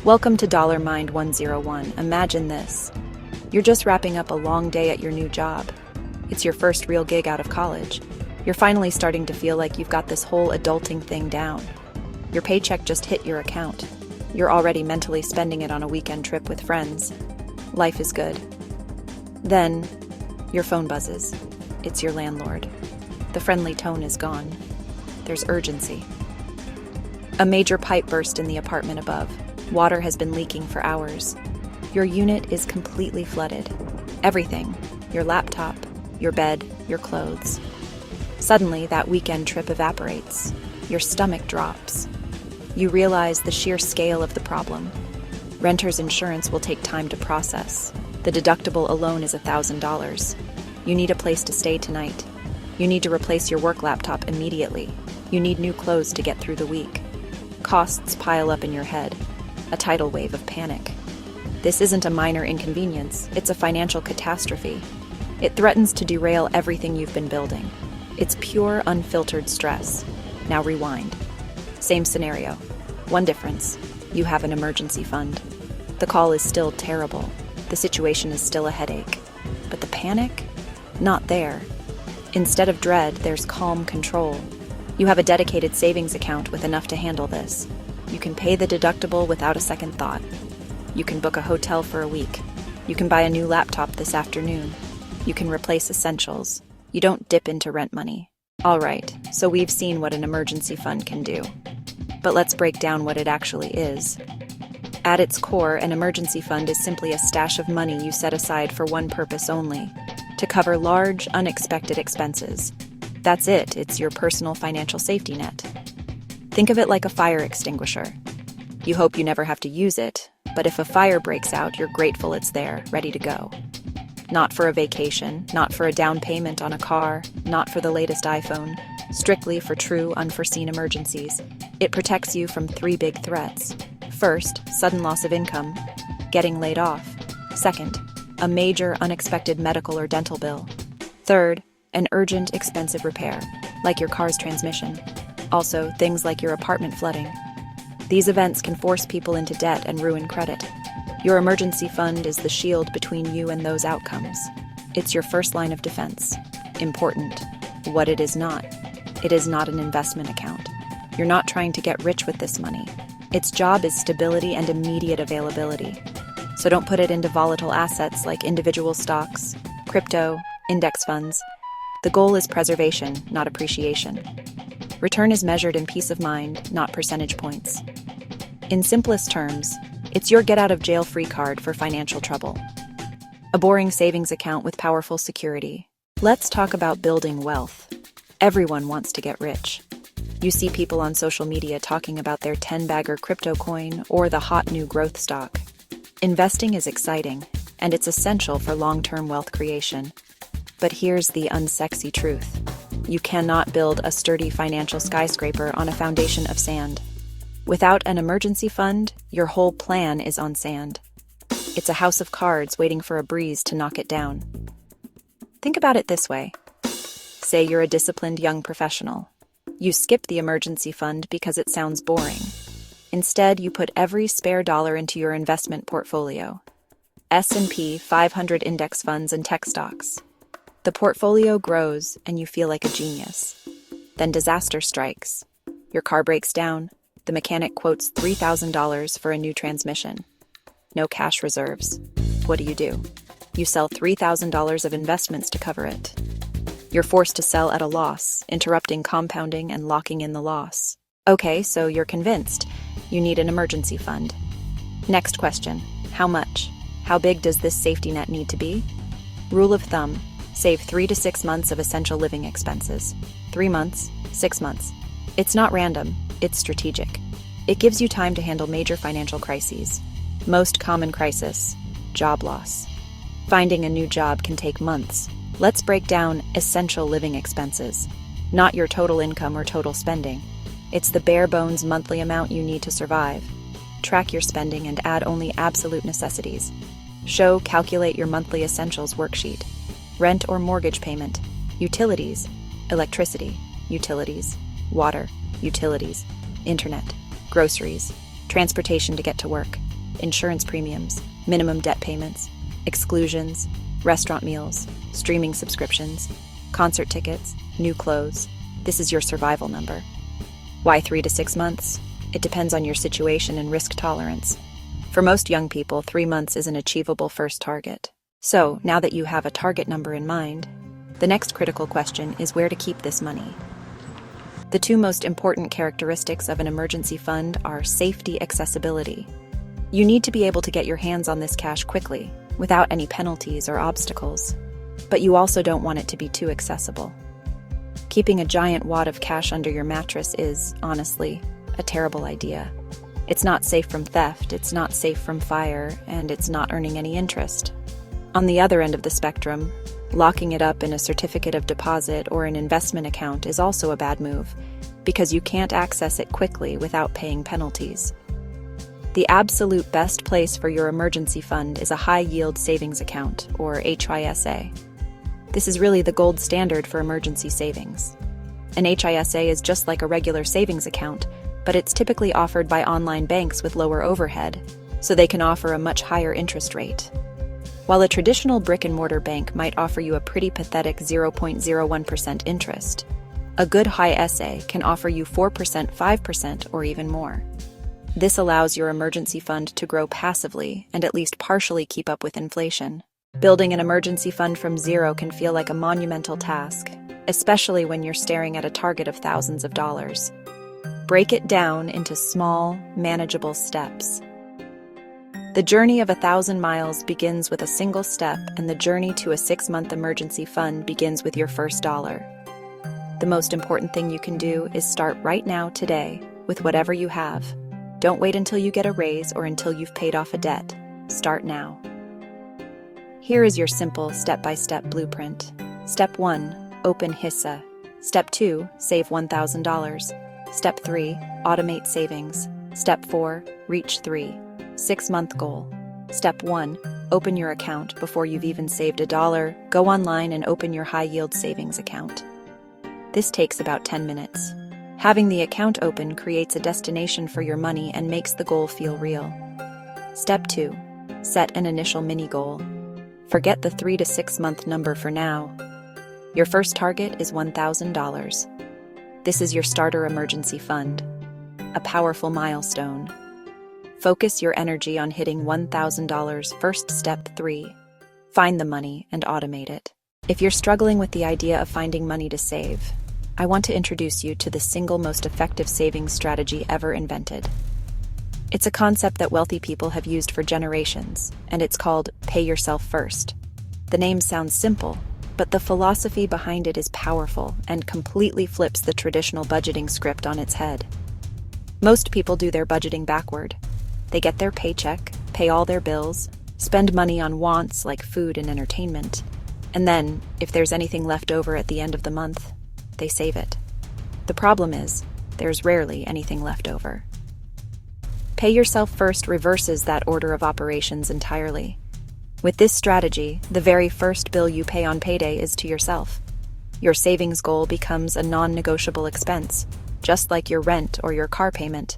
Welcome to Dollar Mind 101. Imagine this. You're just wrapping up a long day at your new job. It's your first real gig out of college. You're finally starting to feel like you've got this whole adulting thing down. Your paycheck just hit your account. You're already mentally spending it on a weekend trip with friends. Life is good. Then, your phone buzzes. It's your landlord. The friendly tone is gone. There's urgency. A major pipe burst in the apartment above. Water has been leaking for hours. Your unit is completely flooded. Everything, your laptop, your bed, your clothes. Suddenly, that weekend trip evaporates. Your stomach drops. You realize the sheer scale of the problem. Renter's insurance will take time to process. The deductible alone is $1,000. You need a place to stay tonight. You need to replace your work laptop immediately. You need new clothes to get through the week. Costs pile up in your head. A tidal wave of panic. This isn't a minor inconvenience, it's a financial catastrophe. It threatens to derail everything you've been building. It's pure, unfiltered stress. Now rewind. Same scenario. One difference. You have an emergency fund. The call is still terrible. The situation is still a headache. But the panic? Not there. Instead of dread, there's calm control. You have a dedicated savings account with enough to handle this. You can pay the deductible without a second thought. You can book a hotel for a week. You can buy a new laptop this afternoon. You can replace essentials. You don't dip into rent money. All right, so we've seen what an emergency fund can do. But let's break down what it actually is. At its core, an emergency fund is simply a stash of money you set aside for one purpose only, to cover large, unexpected expenses. That's it, it's your personal financial safety net. Think of it like a fire extinguisher. You hope you never have to use it, but if a fire breaks out, you're grateful it's there, ready to go. Not for a vacation, not for a down payment on a car, not for the latest iPhone, strictly for true, unforeseen emergencies. It protects you from 3 big threats. First, sudden loss of income, getting laid off. Second, a major, unexpected medical or dental bill. Third, an urgent, expensive repair, like your car's transmission. Also, things like your apartment flooding. These events can force people into debt and ruin credit. Your emergency fund is the shield between you and those outcomes. It's your first line of defense. Important. What it is not. It is not an investment account. You're not trying to get rich with this money. Its job is stability and immediate availability. So don't put it into volatile assets like individual stocks, crypto, index funds. The goal is preservation, not appreciation. Return is measured in peace of mind, not percentage points. In simplest terms, it's your get-out-of-jail-free card for financial trouble. A boring savings account with powerful security. Let's talk about building wealth. Everyone wants to get rich. You see people on social media talking about their 10-bagger crypto coin or the hot new growth stock. Investing is exciting, and it's essential for long-term wealth creation. But here's the unsexy truth. You cannot build a sturdy financial skyscraper on a foundation of sand. Without an emergency fund, your whole plan is on sand. It's a house of cards waiting for a breeze to knock it down. Think about it this way. Say you're a disciplined young professional. You skip the emergency fund because it sounds boring. Instead, you put every spare dollar into your investment portfolio. S&P 500 index funds and tech stocks. The portfolio grows and you feel like a genius. Then disaster strikes. Your car breaks down. The mechanic quotes $3,000 for a new transmission. No cash reserves. What do? You sell $3,000 of investments to cover it. You're forced to sell at a loss, interrupting compounding and locking in the loss. Okay, so you're convinced. You need an emergency fund. Next question. How much? How big does this safety net need to be? Rule of thumb. Save 3 to 6 months of essential living expenses. 3 months, 6 months. It's not random, it's strategic. It gives you time to handle major financial crises. Most common crisis, job loss. Finding a new job can take months. Let's break down essential living expenses. Not your total income or total spending. It's the bare bones monthly amount you need to survive. Track your spending and add only absolute necessities. Calculate your monthly essentials worksheet. Rent or mortgage payment, utilities, electricity, utilities, water, utilities, internet, groceries, transportation to get to work, insurance premiums, minimum debt payments, exclusions, restaurant meals, streaming subscriptions, concert tickets, new clothes. This is your survival number. Why 3 to 6 months? It depends on your situation and risk tolerance. For most young people, 3 months is an achievable first target. So, now that you have a target number in mind, the next critical question is where to keep this money. The two most important characteristics of an emergency fund are safety and accessibility. You need to be able to get your hands on this cash quickly, without any penalties or obstacles. But you also don't want it to be too accessible. Keeping a giant wad of cash under your mattress is, honestly, a terrible idea. It's not safe from theft, it's not safe from fire, and it's not earning any interest. On the other end of the spectrum, locking it up in a certificate of deposit or an investment account is also a bad move, because you can't access it quickly without paying penalties. The absolute best place for your emergency fund is a high-yield savings account, or HISA. This is really the gold standard for emergency savings. An HISA is just like a regular savings account, but it's typically offered by online banks with lower overhead, so they can offer a much higher interest rate. While a traditional brick-and-mortar bank might offer you a pretty pathetic 0.01% interest, a good HISA can offer you 4%, 5%, or even more. This allows your emergency fund to grow passively and at least partially keep up with inflation. Building an emergency fund from zero can feel like a monumental task, especially when you're staring at a target of thousands of dollars. Break it down into small, manageable steps. The journey of 1,000 miles begins with a single step, and the journey to a 6-month emergency fund begins with your first dollar. The most important thing you can do is start right now, today, with whatever you have. Don't wait until you get a raise or until you've paid off a debt. Start now. Here is your simple step-by-step blueprint. Step 1. Open HISA. Step 2. Save $1,000. Step 3. Automate savings. Step 4. Reach 3. 6-month goal. Step 1. Open your account before you've even saved $1. Go online and open your high-yield savings account. This takes about 10 minutes. Having the account open creates a destination for your money and makes the goal feel real. Step 2. Set an initial mini goal. Forget the 3 to 6 month number for now. Your first target is $1,000. This is your starter emergency fund, a powerful milestone. Focus your energy on hitting $1,000 first. Step 3. Find the money and automate it. If you're struggling with the idea of finding money to save, I want to introduce you to the single most effective savings strategy ever invented. It's a concept that wealthy people have used for generations, and it's called pay yourself first. The name sounds simple, but the philosophy behind it is powerful and completely flips the traditional budgeting script on its head. Most people do their budgeting backward. They get their paycheck, pay all their bills, spend money on wants like food and entertainment, and then, if there's anything left over at the end of the month, they save it. The problem is, there's rarely anything left over. Pay yourself first reverses that order of operations entirely. With this strategy, the very first bill you pay on payday is to yourself. Your savings goal becomes a non-negotiable expense, just like your rent or your car payment.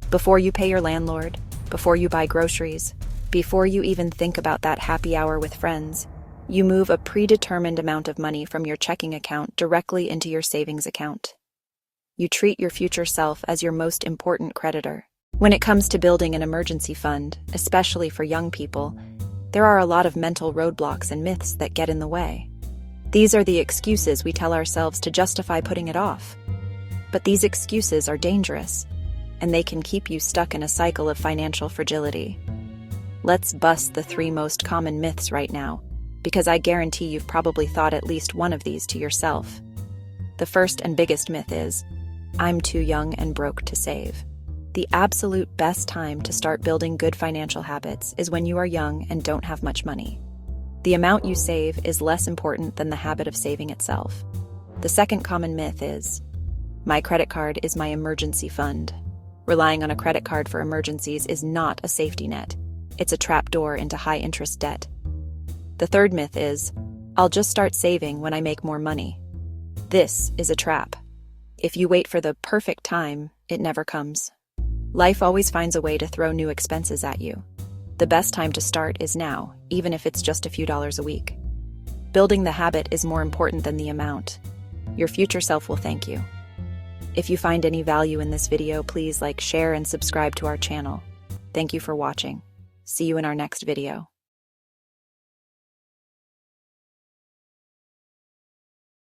Before you pay your landlord, before you buy groceries, before you even think about that happy hour with friends, you move a predetermined amount of money from your checking account directly into your savings account. You treat your future self as your most important creditor. When it comes to building an emergency fund, especially for young people, there are a lot of mental roadblocks and myths that get in the way. These are the excuses we tell ourselves to justify putting it off. But these excuses are dangerous, and they can keep you stuck in a cycle of financial fragility. Let's bust the 3 most common myths right now, because I guarantee you've probably thought at least one of these to yourself. The first and biggest myth is, I'm too young and broke to save. The absolute best time to start building good financial habits is when you are young and don't have much money. The amount you save is less important than the habit of saving itself. The second common myth is, my credit card is my emergency fund. Relying on a credit card for emergencies is not a safety net. It's a trapdoor into high-interest debt. The third myth is, I'll just start saving when I make more money. This is a trap. If you wait for the perfect time, it never comes. Life always finds a way to throw new expenses at you. The best time to start is now, even if it's just a few dollars a week. Building the habit is more important than the amount. Your future self will thank you. If you find any value in this video, please like, share, and subscribe to our channel. Thank you for watching. See you in our next video.